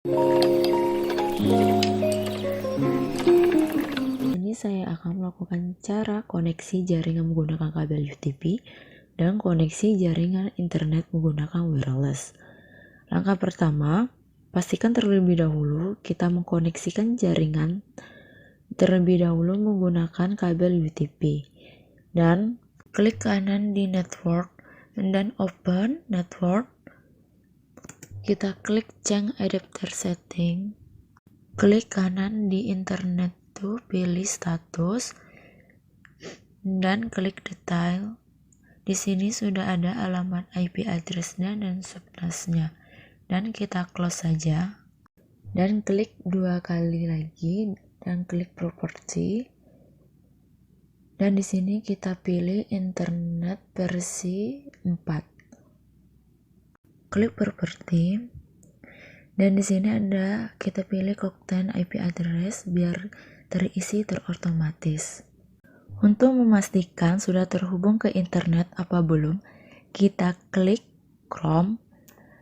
Ini saya akan melakukan cara koneksi jaringan menggunakan kabel UTP dan koneksi jaringan internet menggunakan wireless. Langkah pertama, pastikan terlebih dahulu kita mengkoneksikan jaringan terlebih dahulu menggunakan kabel UTP dan klik kanan di network dan open network. Kita klik change adapter setting, klik kanan di internet tuh, pilih status dan klik detail. Di sini sudah ada alamat IP address-nya dan subnetnya, dan kita close saja dan klik dua kali lagi dan klik property. Dan di sini kita pilih internet versi 4. Klik property. Dan di sini ada kita pilih content IP address biar terisi terotomatis. Untuk memastikan sudah terhubung ke internet apa belum, kita klik Chrome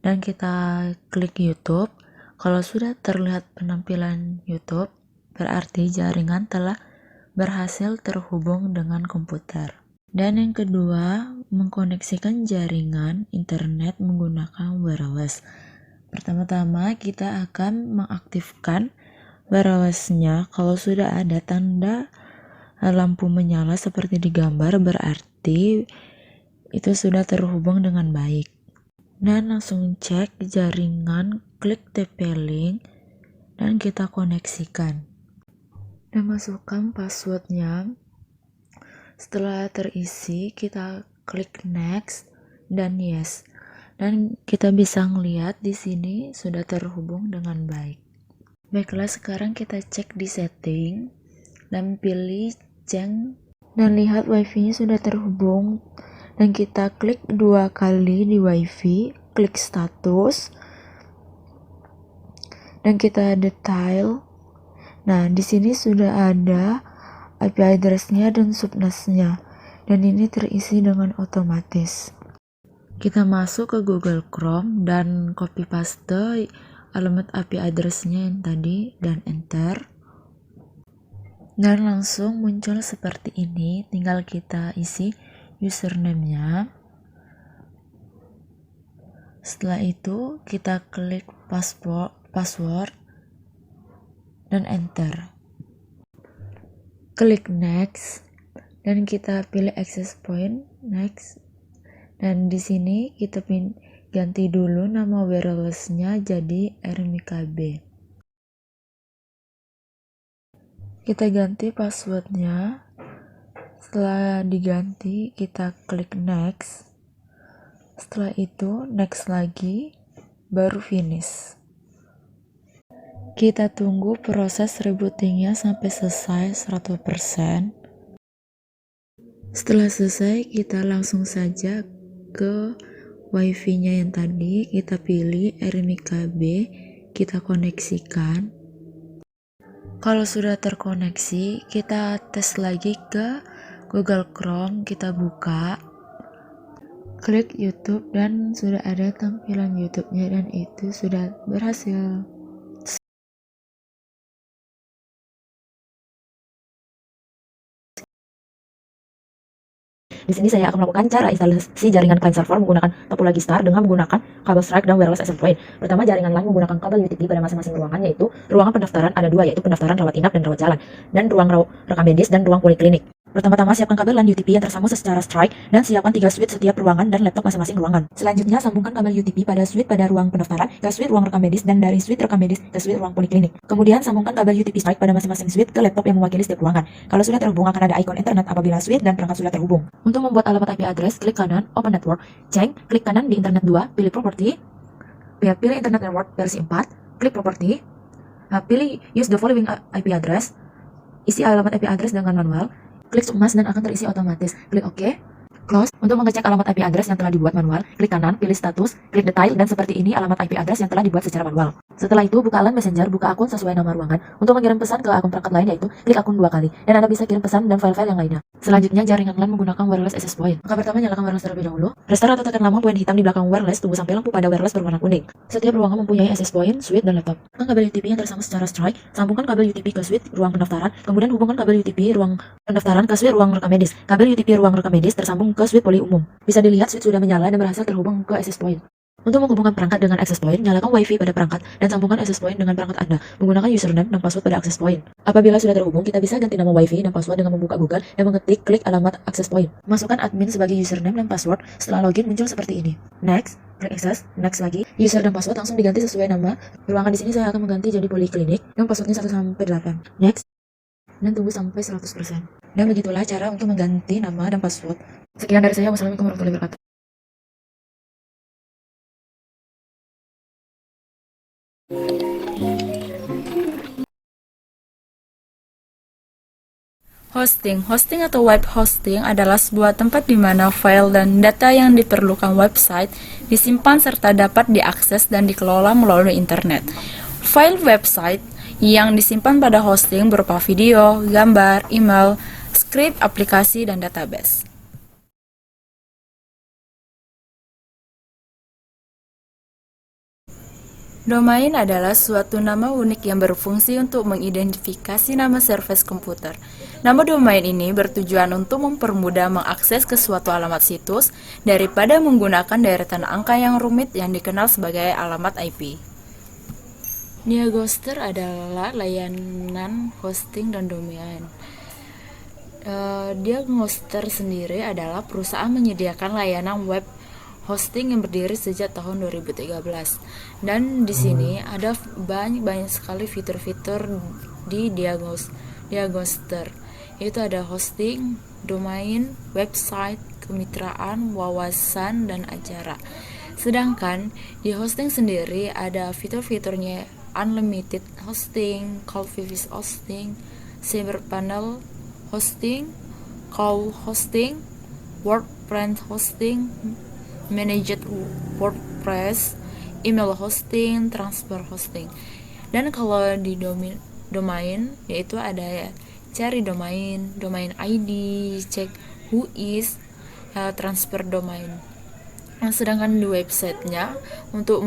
dan kita klik YouTube. Kalau sudah terlihat penampilan YouTube, berarti jaringan telah berhasil terhubung dengan komputer. Dan yang kedua, mengkoneksikan jaringan internet menggunakan wireless. Pertama-tama kita akan mengaktifkan wireless-nya. Kalau sudah ada tanda lampu menyala seperti di gambar, berarti itu sudah terhubung dengan baik. Dan langsung cek jaringan, klik TP-Link dan kita koneksikan. Dan masukkan passwordnya. Setelah terisi, kita klik next dan yes. Dan kita bisa melihat di sini sudah terhubung dengan baik. Baiklah, sekarang kita cek di setting dan pilih change dan lihat wifi-nya sudah terhubung. Dan kita klik dua kali di wifi, klik status dan kita detail. Nah, di sini sudah ada IP address-nya dan subnetnya, dan ini terisi dengan otomatis. Kita masuk ke Google Chrome dan copy paste alamat IP address-nya yang tadi dan enter. Dan langsung muncul seperti ini, tinggal kita isi username-nya. Setelah itu kita klik password dan enter. Klik next dan kita pilih access point, next. Dan di sini kita ganti dulu nama wireless-nya jadi RMKB. Kita ganti passwordnya. Setelah diganti, kita klik next. Setelah itu next lagi, baru finish. Kita tunggu proses rebootingnya sampai selesai 100%. Setelah selesai, kita langsung saja ke wifi-nya yang tadi. Kita pilih RMKB, kita koneksikan. Kalau sudah terkoneksi, kita tes lagi ke Google Chrome, kita buka. Klik YouTube dan sudah ada tampilan YouTube-nya dan itu sudah berhasil. Di sini saya akan melakukan cara instalasi jaringan client server menggunakan topologi star dengan menggunakan kabel strike dan wireless access point. Pertama, jaringan LAN menggunakan kabel UTP pada masing-masing ruangan, yaitu ruangan pendaftaran ada dua, yaitu pendaftaran rawat inap dan rawat jalan, dan ruang rekam medis dan ruang poliklinik. Pertama-tama siapkan kabel LAN UTP yang tersambung secara strike dan siapkan 3 switch setiap ruangan dan laptop masing-masing ruangan. Selanjutnya, sambungkan kabel UTP pada switch pada ruang pendaftaran, ke switch ruang rekam medis, dan dari switch rekam medis ke switch ruang poliklinik. Kemudian, sambungkan kabel UTP strike pada masing-masing switch ke laptop yang mewakili setiap ruangan. Kalau sudah terhubung, akan ada ikon internet apabila switch dan perangkat sudah terhubung. Untuk membuat alamat IP address, klik kanan, open network, change, klik kanan di internet 2, pilih property, pilih internet network versi 4, klik property, pilih use the following IP address, isi alamat IP address dengan manual, klik submas dan akan terisi otomatis. Klik OK, close. Untuk mengecek alamat IP address yang telah dibuat manual, klik kanan, pilih status, klik detail, dan seperti ini alamat IP address yang telah dibuat secara manual. Setelah itu, buka LAN Messenger, buka akun sesuai nama ruangan. Untuk mengirim pesan ke akun perangkat lain yaitu klik akun 2 kali, dan Anda bisa kirim pesan dan file-file yang lainnya. Selanjutnya, jaringan LAN menggunakan wireless access point. Langkah pertama, nyalakan wireless terlebih dahulu. Restart atau tekan lambang poin hitam di belakang wireless, tunggu sampai lampu pada wireless berwarna kuning. Setiap ruangan mempunyai access point, switch, dan laptop. Kabel UTP yang tersambung secara strike, sambungkan kabel UTP ke switch ruang pendaftaran, kemudian hubungkan kabel UTP ruang pendaftaran ke switch ruang rekam medis. Kabel UTP ruang rekam medis tersambung ke switch poli umum. Bisa dilihat switch sudah menyala dan berhasil terhubung ke access point. Untuk menghubungkan perangkat dengan access point, nyalakan WiFi pada perangkat dan sambungkan access point dengan perangkat Anda menggunakan username dan password pada access point. Apabila sudah terhubung, kita bisa ganti nama WiFi dan password dengan membuka Google dan mengetik klik alamat access point. Masukkan admin sebagai username dan password. Setelah login muncul seperti ini. Next, klik access, next lagi. User dan password langsung diganti sesuai nama. Ruangan di sini saya akan mengganti jadi poliklinik yang passwordnya 1 sampai 8. Next, dan tunggu sampai 100%. Dan begitulah cara untuk mengganti nama dan password. Sekian dari saya. Wassalamualaikum warahmatullahi wabarakatuh. Hosting atau web hosting adalah sebuah tempat di mana file dan data yang diperlukan website disimpan serta dapat diakses dan dikelola melalui internet. File website yang disimpan pada hosting berupa video, gambar, email, skrip, aplikasi, dan database. Domain adalah suatu nama unik yang berfungsi untuk mengidentifikasi nama service komputer. Nama domain ini bertujuan untuk mempermudah mengakses ke suatu alamat situs daripada menggunakan deretan angka yang rumit yang dikenal sebagai alamat IP. NeoGhoster adalah layanan hosting dan domain. NeoGhoster sendiri adalah perusahaan menyediakan layanan web hosting yang berdiri sejak tahun 2013, dan di sini ada banyak sekali fitur-fitur di NeoGhoster, yaitu ada hosting, domain, website, kemitraan, wawasan, dan acara. Sedangkan di hosting sendiri ada fitur-fiturnya unlimited hosting, cloud service hosting, cPanel hosting, call hosting, WordPress hosting, managed WordPress, email hosting, transfer hosting. Dan kalau di domain yaitu ada cari domain ID, cek whois, transfer domain. Sedangkan di websitenya untuk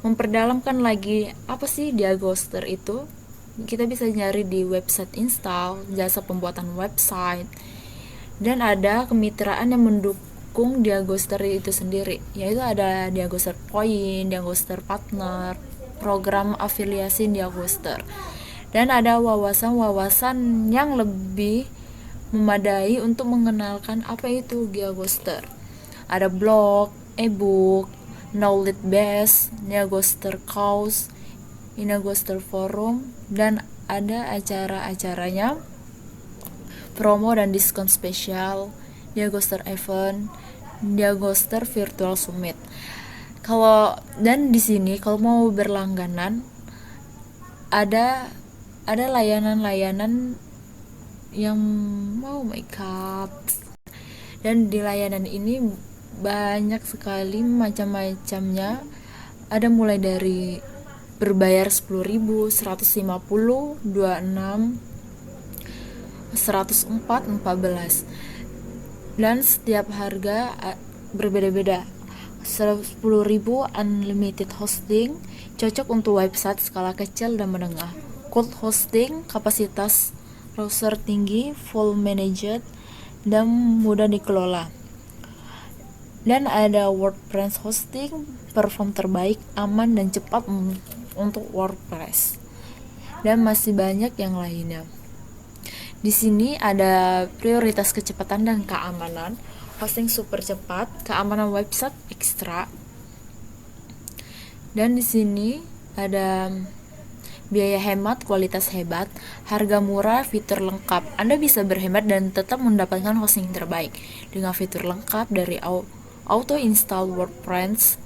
memperdalamkan lagi apa sih NeoGhoster itu, kita bisa nyari di website install, jasa pembuatan website, dan ada kemitraan yang mendukung NeoGhoster itu sendiri, yaitu ada NeoGhoster Point, NeoGhoster Partner, program afiliasi NeoGhoster, dan ada wawasan-wawasan yang lebih memadai untuk mengenalkan apa itu NeoGhoster. Ada blog, ebook, knowledge base, NeoGhoster course, NeoGhoster forum, dan ada acara-acaranya, promo dan diskon spesial, NeoGhoster event, NeoGhoster virtual summit. Dan di sini kalau mau berlangganan ada layanan-layanan yang mau makeup, dan di layanan ini banyak sekali macam-macamnya. Ada mulai dari berbayar 10.000, 150, 26, 104, 14, dan setiap harga berbeda-beda. 10.000 unlimited hosting, cocok untuk website skala kecil dan menengah. Cold hosting, kapasitas browser tinggi, full managed, dan mudah dikelola. Dan ada WordPress hosting, perform terbaik, aman dan cepat untuk WordPress, dan masih banyak yang lainnya. Di sini ada prioritas kecepatan dan keamanan, hosting super cepat, keamanan website ekstra, dan di sini ada biaya hemat, kualitas hebat, harga murah, fitur lengkap. Anda bisa berhemat dan tetap mendapatkan hosting terbaik dengan fitur lengkap dari auto install WordPress,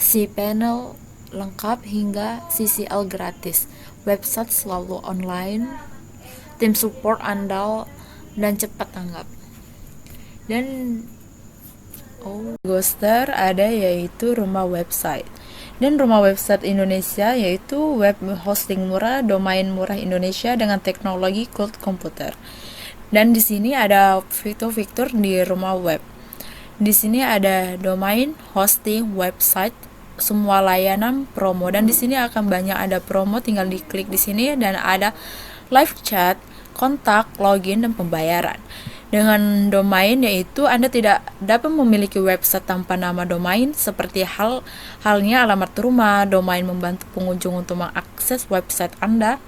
cPanel lengkap hingga CCL gratis, website selalu online, tim support andal dan cepat tanggap. Dan Ghoster ada yaitu rumah website. Dan rumah website Indonesia yaitu web hosting murah, domain murah Indonesia dengan teknologi cloud komputer. Dan di sini ada fitur-fitur di rumah web. Di sini ada domain, hosting, website, semua layanan, promo. Dan di sini akan banyak ada promo, tinggal diklik di sini dan ada live chat, kontak, login, dan pembayaran. Dengan domain yaitu Anda tidak dapat memiliki website tanpa nama domain seperti halnya alamat rumah. Domain membantu pengunjung untuk mengakses website Anda.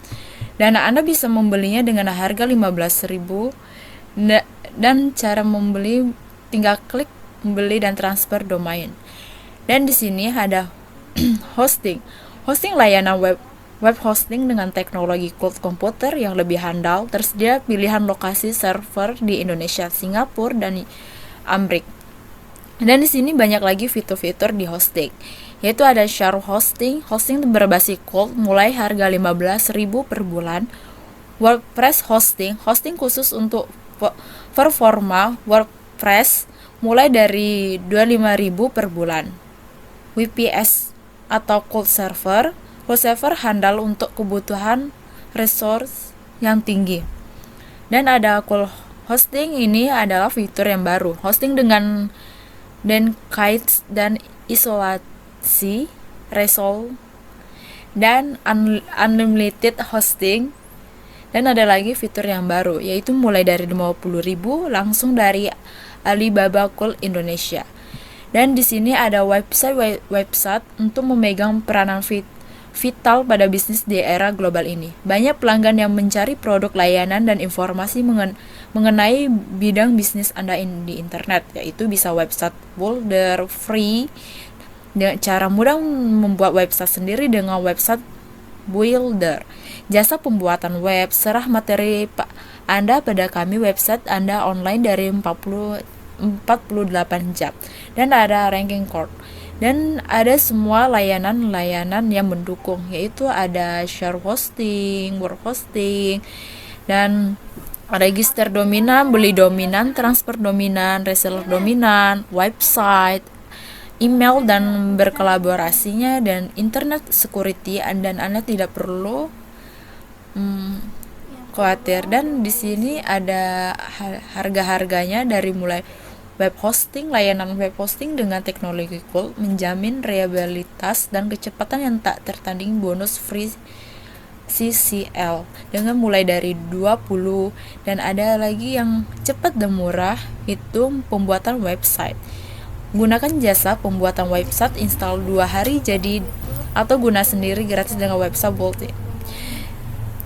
Dan Anda bisa membelinya dengan harga 15.000 dan cara membeli tinggal klik membeli dan transfer domain. Dan di sini ada hosting. Hosting layanan web hosting dengan teknologi cloud komputer yang lebih handal, tersedia pilihan lokasi server di Indonesia, Singapura, dan Amerika. Dan di sini banyak lagi fitur-fitur di hosting, yaitu ada share hosting, hosting berbasis cloud mulai harga 15.000 per bulan. WordPress hosting, hosting khusus untuk performa WordPress mulai dari 25.000 per bulan. VPS atau cold server handal untuk kebutuhan resource yang tinggi. Dan ada cold hosting, ini adalah fitur yang baru. Hosting dengan kites dan isolasi, resol, dan unlimited hosting. Dan ada lagi fitur yang baru, yaitu mulai dari 50.000 langsung dari Alibaba Cloud Indonesia. Dan di sini ada website untuk memegang peranan vital pada bisnis di era global ini. Banyak pelanggan yang mencari produk, layanan, dan informasi mengenai bidang bisnis Anda di internet, yaitu bisa website builder free. Dengan cara mudah membuat website sendiri dengan website builder. Jasa pembuatan web, serah materi Anda pada kami, website Anda online dari 48 jam. Dan ada ranking code. Dan ada semua layanan-layanan yang mendukung, yaitu ada share hosting, word hosting, dan register dominan, beli dominan, transfer dominan, reseller dominan, website, email, dan berkolaborasinya, dan internet security. Dan Anda tidak perlu khawatir. Dan di sini ada harga-harganya dari mulai web hosting, layanan web hosting dengan teknologi cloud menjamin reliabilitas dan kecepatan yang tak tertanding, bonus free CCL dengan mulai dari 20. Dan ada lagi yang cepat dan murah, itu pembuatan website. Gunakan jasa pembuatan website, install 2 hari jadi, atau guna sendiri gratis dengan website Bolt.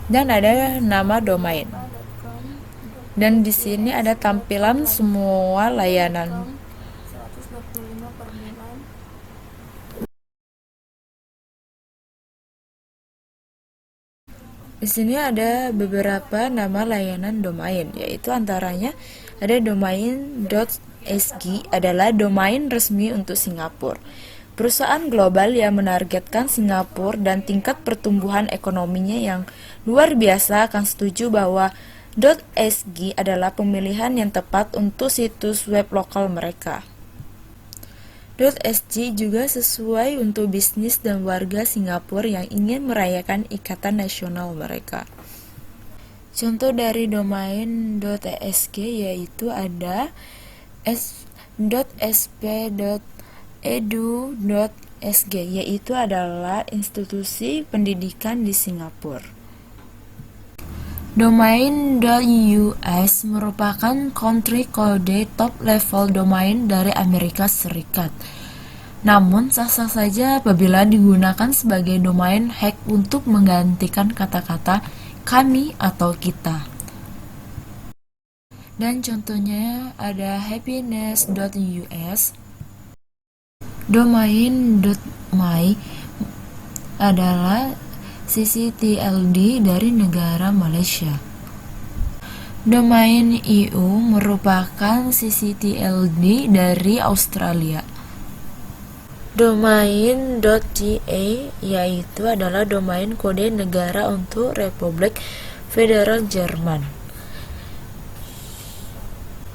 Dan ada nama domain. Dan di sini ada tampilan semua layanan. Di sini ada beberapa nama layanan domain, yaitu antaranya ada domain.sg adalah domain resmi untuk Singapura. Perusahaan global yang menargetkan Singapura dan tingkat pertumbuhan ekonominya yang luar biasa akan setuju bahwa .sg adalah pemilihan yang tepat untuk situs web lokal mereka. .sg juga sesuai untuk bisnis dan warga Singapura yang ingin merayakan ikatan nasional mereka. Contoh dari domain .sg yaitu ada sp.edu.sg, yaitu adalah institusi pendidikan di Singapura. Domain.us merupakan country code top level domain dari Amerika Serikat. Namun sah-sah saja apabila digunakan sebagai domain hack untuk menggantikan kata-kata kami atau kita. Dan contohnya ada happiness.us. Domain.my adalah CCTLD dari negara Malaysia. Domain EU merupakan CCTLD dari Australia. Domain.TA yaitu adalah domain kode negara untuk Republik Federal Jerman.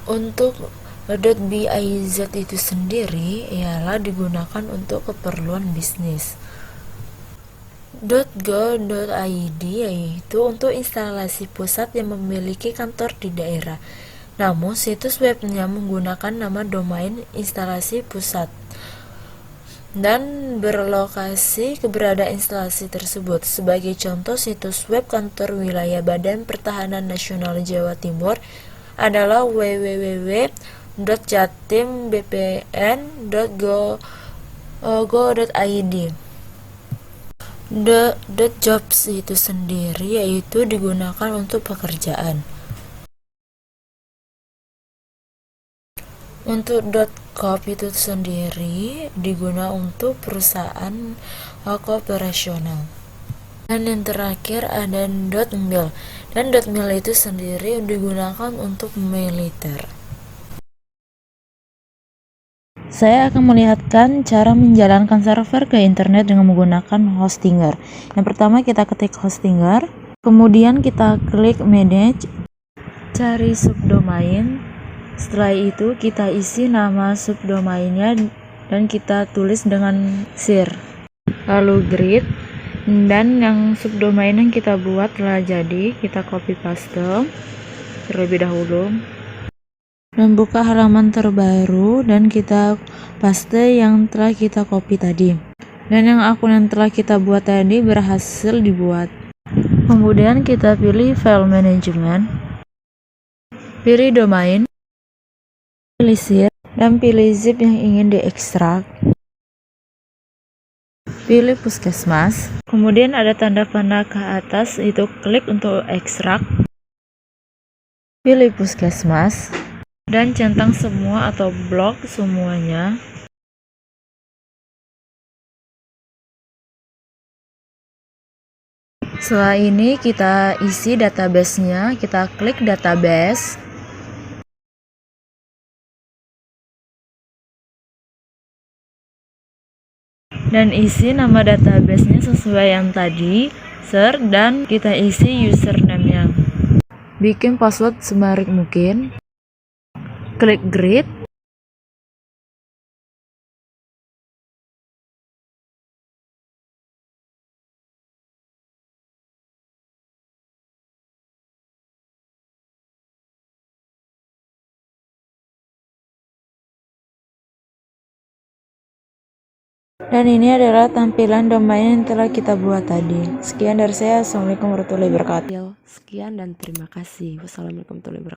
Untuk .biz itu sendiri ialah digunakan untuk keperluan bisnis. .go.id yaitu untuk instalasi pusat yang memiliki kantor di daerah, namun situs webnya menggunakan nama domain instalasi pusat dan berlokasi keberadaan instalasi tersebut. Sebagai contoh, situs web kantor wilayah Badan Pertahanan Nasional Jawa Timur adalah www.jatimbpn.go.id. .jobs itu sendiri yaitu digunakan untuk pekerjaan. Untuk .coop itu sendiri digunakan untuk perusahaan kooperasional. Dan yang terakhir ada .mil, dan .mil itu sendiri digunakan untuk militer. Saya akan melihatkan cara menjalankan server ke internet dengan menggunakan Hostinger. Yang pertama kita ketik Hostinger, kemudian kita klik Manage, cari subdomain. Setelah itu kita isi nama subdomainnya dan kita tulis dengan sir, lalu grid, dan yang subdomain yang kita buat telah jadi, kita copy paste terlebih dahulu dan buka halaman terbaru dan kita paste yang telah kita copy tadi, dan yang akun yang telah kita buat tadi berhasil dibuat. Kemudian kita pilih file management, pilih domain, pilih sir, dan pilih zip yang ingin diekstrak, pilih puskesmas, kemudian ada tanda panah ke atas, itu klik untuk ekstrak, pilih puskesmas dan centang semua atau blok semuanya. Setelah ini kita isi database-nya, kita klik database, dan isi nama database-nya sesuai yang tadi, search, dan kita isi username-nya. Bikin password sebaik mungkin, klik grid, dan ini adalah tampilan domain yang telah kita buat tadi. Sekian dari saya. Assalamualaikum warahmatullahi wabarakatuh. Sekian dan terima kasih. Wassalamualaikum warahmatullahi wabarakatuh.